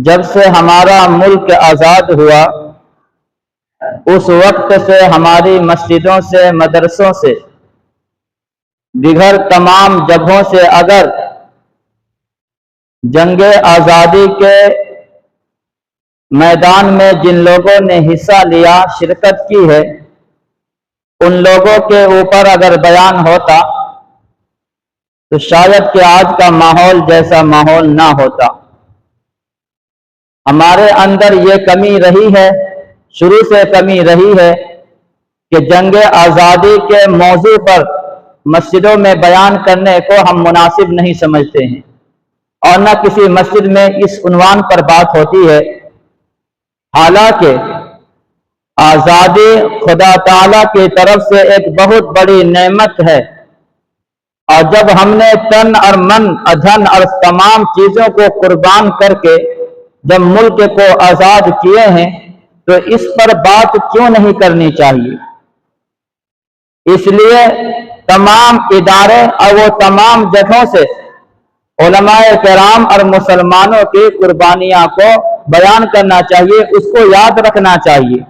جب سے ہمارا ملک آزاد ہوا اس وقت سے ہماری مسجدوں سے، مدرسوں سے، دیگر تمام جگہوں سے اگر جنگ آزادی کے میدان میں جن لوگوں نے حصہ لیا، شرکت کی ہے، ان لوگوں کے اوپر اگر بیان ہوتا تو شاید کہ آج کا ماحول جیسا ماحول نہ ہوتا۔ ہمارے اندر یہ کمی رہی ہے، شروع سے کمی رہی ہے کہ جنگ آزادی کے موضوع پر مسجدوں میں بیان کرنے کو ہم مناسب نہیں سمجھتے ہیں، اور نہ کسی مسجد میں اس عنوان پر بات ہوتی ہے، حالانکہ آزادی خدا تعالیٰ کی طرف سے ایک بہت بڑی نعمت ہے، اور جب ہم نے تن اور من، دھن اور تمام چیزوں کو قربان کر کے جب ملک کو آزاد کیے ہیں تو اس پر بات کیوں نہیں کرنی چاہیے؟ اس لیے تمام ادارے اور وہ تمام جگہوں سے علماء کرام اور مسلمانوں کی قربانیاں کو بیان کرنا چاہیے، اس کو یاد رکھنا چاہیے۔